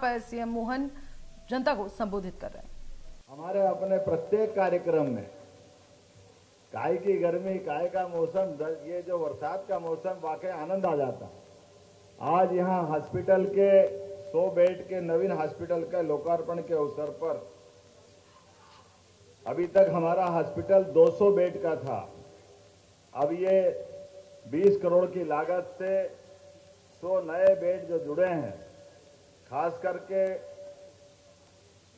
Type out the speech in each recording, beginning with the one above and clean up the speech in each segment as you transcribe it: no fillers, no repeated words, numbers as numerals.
पर सीएम मोहन जनता को संबोधित कर रहे हैं। हमारे अपने प्रत्येक कार्यक्रम में काय की गर्मी, काय का मौसम, ये जो बरसात का मौसम, वाकई आनंद आ जाता। आज यहाँ हॉस्पिटल के 100 बेड के नवीन हॉस्पिटल के लोकार्पण के अवसर पर अभी तक हमारा हॉस्पिटल 200 बेड का था। अब ये 20 करोड़ की लागत से 100 नए बेड जो जुड़े हैं, खास करके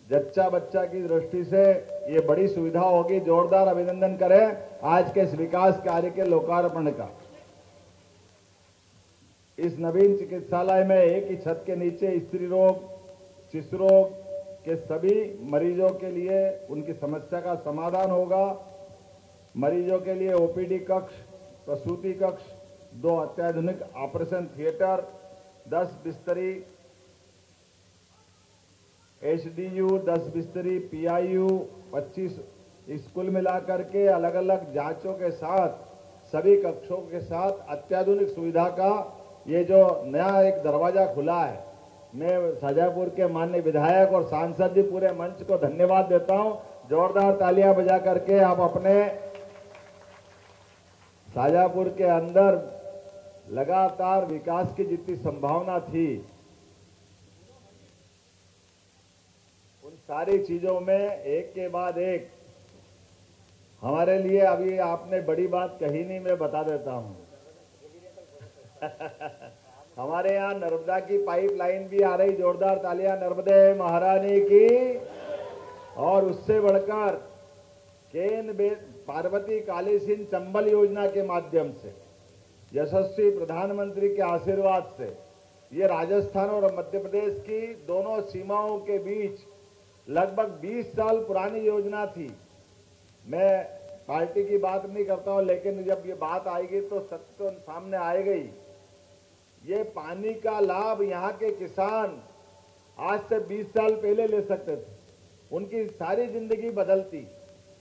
जच्चा बच्चा की दृष्टि से ये बड़ी सुविधा होगी। जोरदार अभिनंदन करें आज के इस विकास कार्य के लोकार्पण का। इस नवीन चिकित्सालय में एक ही छत के नीचे स्त्री रोग, शिशु रोग के सभी मरीजों के लिए उनकी समस्या का समाधान होगा। मरीजों के लिए ओपीडी कक्ष, प्रसूति कक्ष, 2 अत्याधुनिक ऑपरेशन थिएटर, 10 बिस्तरी एचडीयू, 10 बिस्तरी पीआईयू, 25 स्कूल मिलाकर के अलग अलग जांचों के साथ सभी कक्षों के साथ अत्याधुनिक सुविधा का ये जो नया एक दरवाजा खुला है, मैं शाजापुर के माननीय विधायक और सांसद जी पूरे मंच को धन्यवाद देता हूं। जोरदार तालियां बजा करके आप अपने शाजापुर के अंदर लगातार विकास की जितनी संभावना थी, उन सारी चीजों में एक के बाद एक हमारे लिए, अभी आपने बड़ी बात कही नहीं, मैं बता देता हूं हमारे यहाँ नर्मदा की पाइपलाइन भी आ रही। जोरदार तालियां नर्मदे महारानी की। और उससे बढ़कर केन पार्वती काली सिंह चंबल योजना के माध्यम से यशस्वी प्रधानमंत्री के आशीर्वाद से ये राजस्थान और मध्य प्रदेश की दोनों सीमाओं के बीच लगभग 20 साल पुरानी योजना थी। मैं पार्टी की बात नहीं करता हूं, लेकिन जब ये बात आएगी तो सत्य तो सामने आएगा ही। ये पानी का लाभ यहाँ के किसान आज से 20 साल पहले ले सकते थे, उनकी सारी जिंदगी बदलती।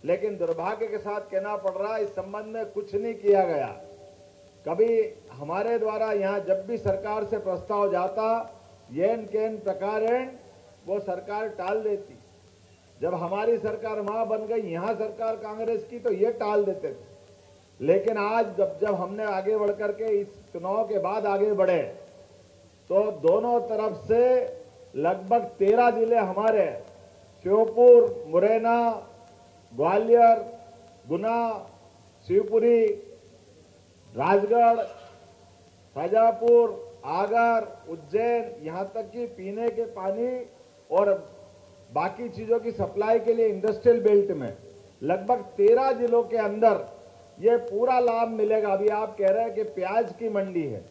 लेकिन दुर्भाग्य के साथ कहना पड़ रहा है, इस संबंध में कुछ नहीं किया गया। कभी हमारे द्वारा यहाँ जब भी सरकार से प्रस्ताव जाता, येन केन प्रकारेण वो सरकार टाल देती। जब हमारी सरकार वहां बन गई, यहाँ सरकार कांग्रेस की, तो ये टाल देते थे। लेकिन आज जब हमने आगे बढ़ करके इस चुनाव के बाद आगे बढ़े, तो दोनों तरफ से लगभग 13 जिले हमारे, श्योपुर, मुरैना, ग्वालियर, गुना, शिवपुरी, राजगढ़, शाजापुर, आगर, उज्जैन, यहां तक कि पीने के पानी और बाकी चीजों की सप्लाई के लिए इंडस्ट्रियल बेल्ट में लगभग 13 जिलों के अंदर ये पूरा लाभ मिलेगा। अभी आप कह रहे हैं कि प्याज की मंडी है,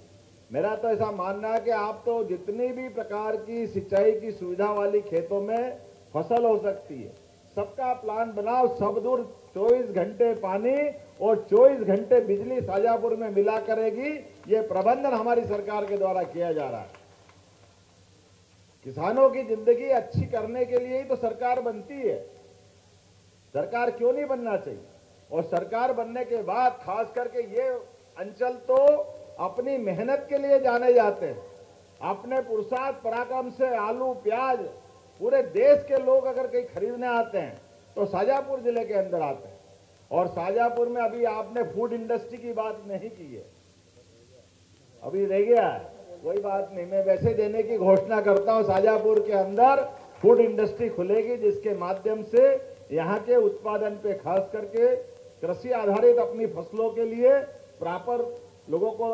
मेरा तो ऐसा मानना है कि आप तो जितनी भी प्रकार की सिंचाई की सुविधा वाली खेतों में फसल हो सकती है, सबका प्लान बनाओ, सब दूर 24 घंटे पानी और 24 घंटे बिजली शाजापुर में मिला करेगी। ये प्रबंधन हमारी सरकार के द्वारा किया जा रहा है। किसानों की जिंदगी अच्छी करने के लिए ही तो सरकार बनती है। सरकार क्यों नहीं बनना चाहिए? और सरकार बनने के बाद खास करके ये अंचल तो अपनी मेहनत के लिए जाने जाते हैं। अपने पुरुषार्थ पराक्रम से आलू, प्याज पूरे देश के लोग अगर कहीं खरीदने आते हैं तो शाजापुर जिले के अंदर आते हैं। और शाजापुर में अभी आपने फूड इंडस्ट्री की बात नहीं की है, अभी रह गया है, कोई बात नहीं, मैं वैसे देने की घोषणा करता हूं। शाजापुर के अंदर फूड इंडस्ट्री खुलेगी, जिसके माध्यम से यहाँ के उत्पादन पे खास करके कृषि आधारित अपनी फसलों के लिए प्रॉपर लोगों को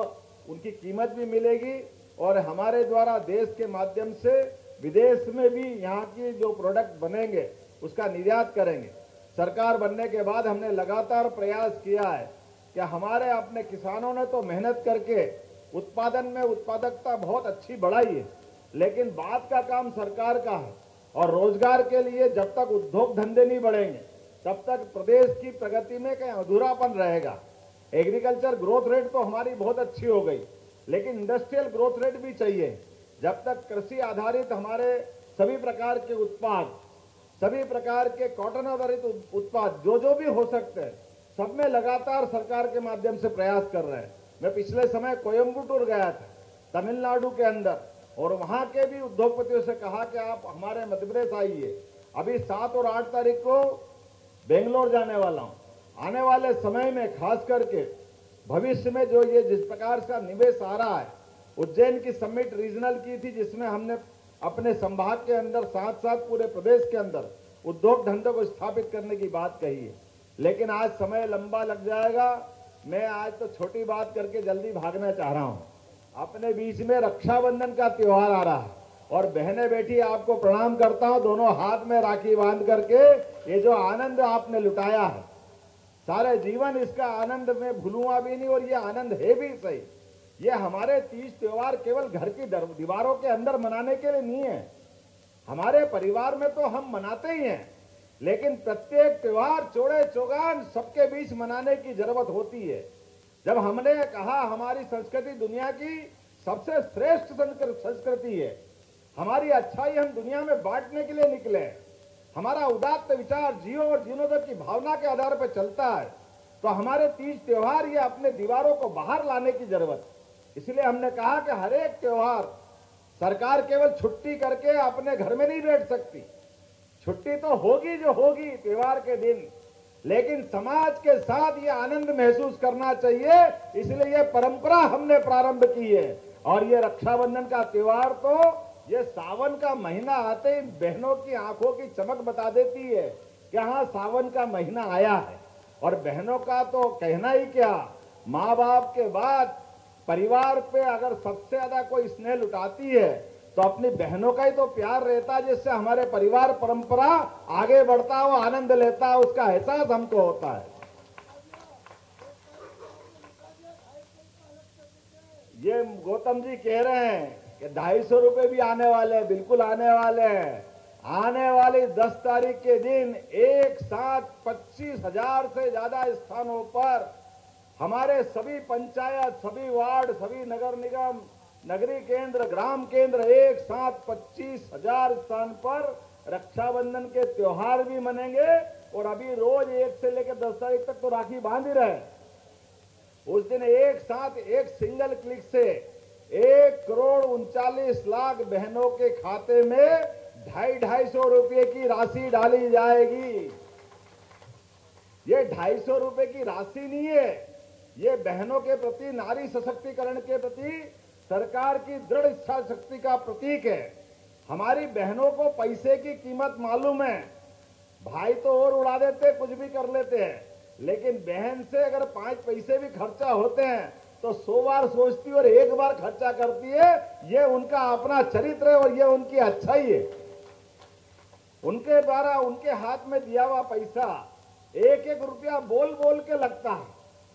उनकी कीमत भी मिलेगी। और हमारे द्वारा देश के माध्यम से विदेश में भी यहाँ की जो प्रोडक्ट बनेंगे उसका निर्यात करेंगे। सरकार बनने के बाद हमने लगातार प्रयास किया है कि हमारे अपने किसानों ने तो मेहनत करके उत्पादन में उत्पादकता बहुत अच्छी बढ़ाई है, लेकिन बाद का काम सरकार का है। और रोजगार के लिए जब तक उद्योग धंधे नहीं बढ़ेंगे तब तक प्रदेश की प्रगति में कहीं अधूरापन रहेगा। एग्रीकल्चर ग्रोथ रेट तो हमारी बहुत अच्छी हो गई, लेकिन इंडस्ट्रियल ग्रोथ रेट भी चाहिए। जब तक कृषि आधारित हमारे सभी प्रकार के उत्पाद, सभी प्रकार के कॉटन आधारित उत्पाद जो भी हो सकते हैं, सब में लगातार सरकार के माध्यम से प्रयास कर रहे हैं। मैं पिछले समय कोयम्बटूर गया था, तमिलनाडु के अंदर, और वहां के भी उद्योगपतियों से कहा कि आप हमारे मध्य प्रदेश आइए। अभी 7 और 8 तारीख को बेंगलोर जाने वाला हूं। आने वाले समय में खास करके भविष्य में जो ये जिस प्रकार का निवेश आ रहा है, उज्जैन की समिट रीजनल की थी जिसमें हमने अपने संभाग के अंदर साथ साथ पूरे प्रदेश के अंदर उद्योग धंधों को स्थापित करने की बात कही है, लेकिन आज समय लंबा लग जाएगा। मैं आज तो छोटी बात करके जल्दी भागना चाह रहा हूं। अपने बीच में रक्षाबंधन का त्योहार आ रहा है और बहनें बेटी आपको प्रणाम करता हूं, दोनों हाथ में राखी बांध करके ये जो आनंद आपने लुटाया है, सारे जीवन इसका आनंद में भूलूंगा भी नहीं। और ये आनंद है भी सही। ये हमारे तीज त्योहार केवल घर की दीवारों के अंदर मनाने के लिए नहीं है। हमारे परिवार में तो हम मनाते ही हैं, लेकिन प्रत्येक त्योहार चौड़े चौगान सबके बीच मनाने की जरूरत होती है। जब हमने कहा हमारी संस्कृति दुनिया की सबसे श्रेष्ठ संस्कृति है, हमारी अच्छाई हम दुनिया में बांटने के लिए निकले, हमारा उदात्त विचार जियो और जीर्णोद्धार की भावना के आधार पर चलता है, तो हमारे तीज त्योहार ये अपने दीवारों को बाहर लाने की जरूरत। इसलिए हमने कहा कि हर एक त्योहार सरकार केवल छुट्टी करके अपने घर में नहीं बैठ सकती। छुट्टी तो होगी जो होगी त्योहार के दिन, लेकिन समाज के साथ ये आनंद महसूस करना चाहिए। इसलिए ये परंपरा हमने प्रारंभ की है। और ये रक्षाबंधन का त्योहार तो ये सावन का महीना आते ही बहनों की आंखों की चमक बता देती है कि हाँ सावन का महीना आया है। और बहनों का तो कहना ही क्या, माँ बाप के बाद परिवार पे अगर सबसे ज्यादा कोई स्नेह लुटाती है तो अपनी बहनों का ही तो प्यार रहता है, जिससे हमारे परिवार परंपरा आगे बढ़ता है, वो आनंद लेता है, उसका एहसास हमको होता है। ये गौतम जी कह रहे हैं कि 250 रुपए भी आने वाले हैं, बिल्कुल आने वाले हैं। आने वाली 10 तारीख के दिन एक साथ 25,000 से ज्यादा स्थानों पर हमारे सभी पंचायत, सभी वार्ड, सभी नगर निगम, नगरीय केंद्र, ग्राम केंद्र एक साथ 25,000 स्थान पर रक्षाबंधन के त्योहार भी मनेंगे। और अभी रोज 1 से लेकर 10 तारीख तक तो राखी बांध ही रहे। उस दिन एक साथ एक सिंगल क्लिक से 1,39,00,000 बहनों के खाते में 250 रुपए की राशि डाली जाएगी। ये 250 रुपए की राशि नहीं है, ये बहनों के प्रति, नारी सशक्तिकरण के प्रति सरकार की दृढ़ इच्छा शक्ति का प्रतीक है। हमारी बहनों को पैसे की कीमत मालूम है। भाई तो और उड़ा देते, कुछ भी कर लेते हैं, लेकिन बहन से अगर 5 पैसे भी खर्चा होते हैं तो 100 बार सोचती और 1 बार खर्चा करती है। ये उनका अपना चरित्र है और ये उनकी अच्छाई है। उनके द्वारा उनके हाथ में दिया हुआ पैसा एक एक रुपया बोल बोल के लगता है,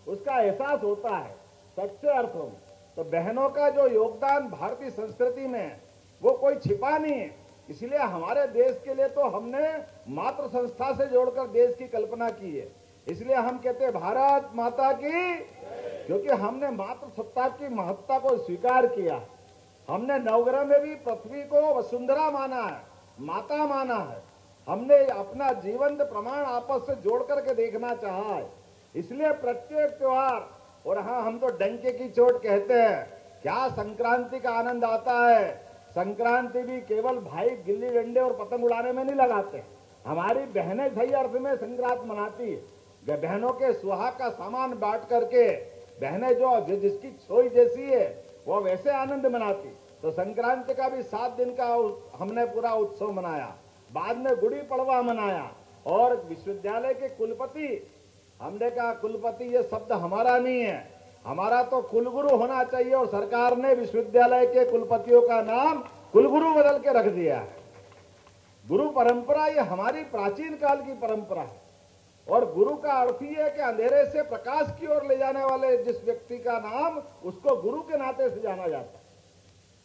उसका एहसास होता है सच्चे अर्थों में। तो बहनों का जो योगदान भारतीय संस्कृति में वो कोई छिपा नहीं है। इसलिए हमारे देश के लिए तो हमने मातृ संस्था से जोड़कर देश की कल्पना की है। इसलिए हम कहते हैं भारत माता की, क्योंकि हमने मातृ सत्ता की महत्ता को स्वीकार किया। हमने नवग्रह में भी पृथ्वी को वसुंधरा माना है, माता माना है। हमने अपना जीवंत प्रमाण आपस से जोड़ करके देखना चाहा है। इसलिए प्रत्येक त्योहार, और हाँ हम तो डंके की चोट कहते हैं, क्या संक्रांति का आनंद आता है। संक्रांति भी केवल भाई गिल्ली डंडे और पतंग उड़ाने में नहीं लगाते। हमारी बहनें सही अर्थ में संक्रांत मनाती है। बहनों के सुहाग का सामान बांट करके बहनें जो जिसकी सोई जैसी है वो वैसे आनंद मनाती। तो संक्रांति का भी 7 दिन का हमने पूरा उत्सव मनाया। बाद में गुड़ी पड़वा मनाया। और विश्वविद्यालय के कुलपति, हमने कहा कुलपति ये शब्द हमारा नहीं है, हमारा तो कुलगुरु होना चाहिए। और सरकार ने विश्वविद्यालय के कुलपतियों का नाम कुलगुरु बदल के रख दिया है। गुरु परंपरा ये हमारी प्राचीन काल की परंपरा है। और गुरु का अर्थ ही है कि अंधेरे से प्रकाश की ओर ले जाने वाले जिस व्यक्ति का नाम, उसको गुरु के नाते से जाना जाता है।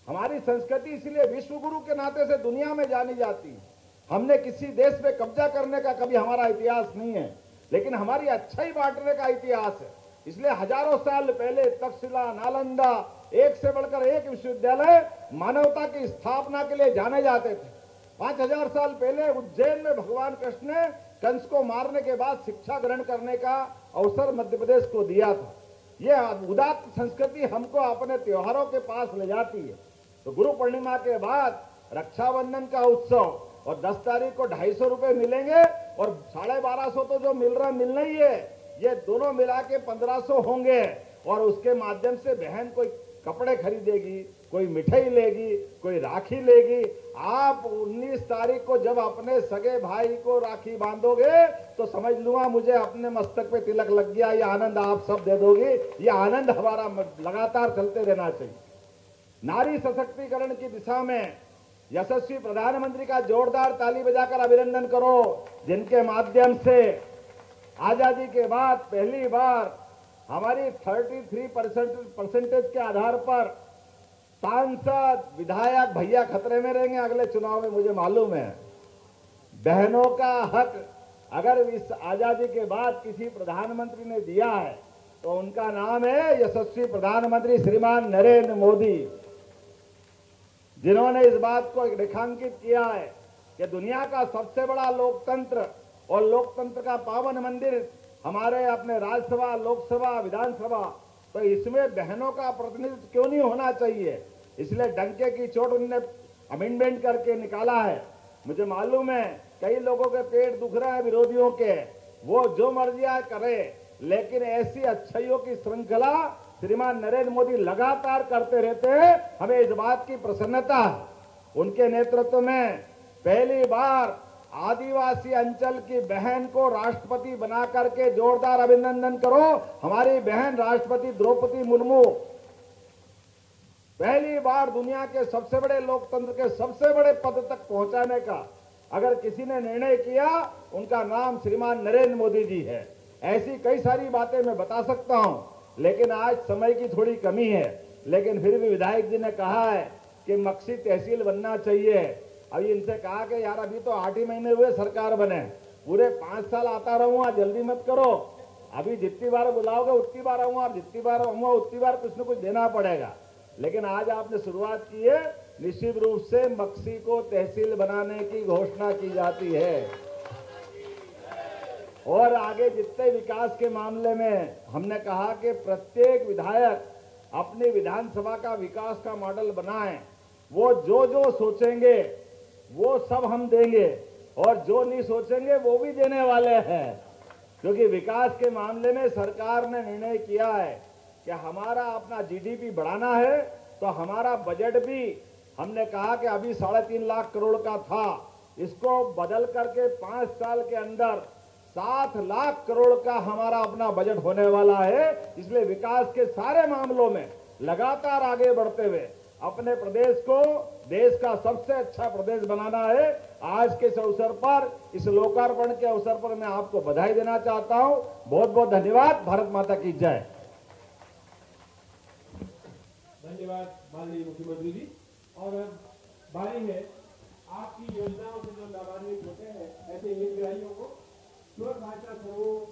हमारी संस्कृति इसलिए विश्व गुरु के नाते से दुनिया में जानी जाती है। हमने किसी देश पे कब्जा करने का कभी हमारा इतिहास नहीं है, लेकिन हमारी अच्छाई बांटने का इतिहास है। इसलिए हजारों साल पहले तक्षशिला, नालंदा, एक से बढ़कर एक विश्वविद्यालय मानवता की स्थापना के लिए जाने जाते थे। 5000 साल पहले उज्जैन में भगवान कृष्ण ने कंस को मारने के बाद शिक्षा ग्रहण करने का अवसर मध्य प्रदेश को दिया था। यह उदात्त संस्कृति हमको अपने त्योहारों के पास ले जाती है। तो गुरु पूर्णिमा के बाद रक्षाबंधन का उत्सव और 10 तारीख को 250 रुपए मिलेंगे और 1250 तो जो मिल रहा मिलना ही है, ये दोनों मिला के 1500 होंगे। और उसके माध्यम से बहन कोई कपड़े खरीदेगी, कोई मिठाई लेगी, कोई राखी लेगी। आप 19 तारीख को जब अपने सगे भाई को राखी बांधोगे तो समझ लूंगा मुझे अपने मस्तक पे तिलक लग गया। ये आनंद आप सब दे दोगे। ये आनंद हमारा लगातार चलते रहना चाहिए। नारी सशक्तिकरण की दिशा में यशस्वी प्रधानमंत्री का जोरदार ताली बजाकर अभिनंदन करो, जिनके माध्यम से आजादी के बाद पहली बार हमारी 33% के आधार पर सांसद विधायक भैया खतरे में रहेंगे अगले चुनाव में, मुझे मालूम है। बहनों का हक अगर इस आजादी के बाद किसी प्रधानमंत्री ने दिया है तो उनका नाम है यशस्वी प्रधानमंत्री श्रीमान नरेंद्र मोदी, जिन्होंने इस बात को रेखांकित किया है कि दुनिया का सबसे बड़ा लोकतंत्र और लोकतंत्र का पावन मंदिर हमारे अपने राज्यसभा, लोकसभा, विधानसभा, तो इसमें बहनों का प्रतिनिधित्व क्यों नहीं होना चाहिए। इसलिए डंके की चोट उन्होंने अमेंडमेंट करके निकाला है। मुझे मालूम है कई लोगों के पेट दुख रहे हैं विरोधियों के, वो जो मर्जियां करे, लेकिन ऐसी अच्छाइयों की श्रृंखला श्रीमान नरेंद्र मोदी लगातार करते रहते हैं। हमें इस बात की प्रसन्नता है। उनके नेतृत्व में पहली बार आदिवासी अंचल की बहन को राष्ट्रपति बना करके जोरदार अभिनंदन करो। हमारी बहन राष्ट्रपति द्रौपदी मुर्मू पहली बार दुनिया के सबसे बड़े लोकतंत्र के सबसे बड़े पद तक पहुंचाने का अगर किसी ने निर्णय किया, उनका नाम श्रीमान नरेंद्र मोदी जी है। ऐसी कई सारी बातें मैं बता सकता हूं, लेकिन आज समय की थोड़ी कमी है। लेकिन फिर भी विधायक जी ने कहा है कि मक्सी तहसील बनना चाहिए। अभी इनसे कहा कि यार अभी तो 8 ही महीने हुए सरकार बने, पूरे 5 साल आता रहूंगा, जल्दी मत करो। अभी जितनी बार बुलाओगे उतनी बार आऊंगा, और जितनी बार आऊंगा उतनी बार कुछ न कुछ देना पड़ेगा। लेकिन आज आपने शुरुआत की है, निश्चित रूप से मक्सी को तहसील बनाने की घोषणा की जाती है। और आगे जितने विकास के मामले में हमने कहा कि प्रत्येक विधायक अपनी विधानसभा का विकास का मॉडल बनाएं। वो जो जो सोचेंगे वो सब हम देंगे, और जो नहीं सोचेंगे वो भी देने वाले हैं। क्योंकि विकास के मामले में सरकार ने निर्णय किया है कि हमारा अपना जीडीपी बढ़ाना है, तो हमारा बजट भी हमने कहा कि अभी 3.5 लाख करोड़ का था, इसको बदल करके 5 साल के अंदर 7 लाख करोड़ का हमारा अपना बजट होने वाला है। इसलिए विकास के सारे मामलों में लगातार आगे बढ़ते हुए अपने प्रदेश को देश का सबसे अच्छा प्रदेश बनाना है। आज के इस अवसर पर, इस लोकार्पण के अवसर पर मैं आपको बधाई देना चाहता हूं। बहुत बहुत धन्यवाद। भारत माता की जय। धन्यवाद माननीय मुख्यमंत्री जी। और अब बारी है आपकी योजनाओं से जो लाभान्वित होते हैं ऐसे हितग्राहियों को स्व सहायता समूह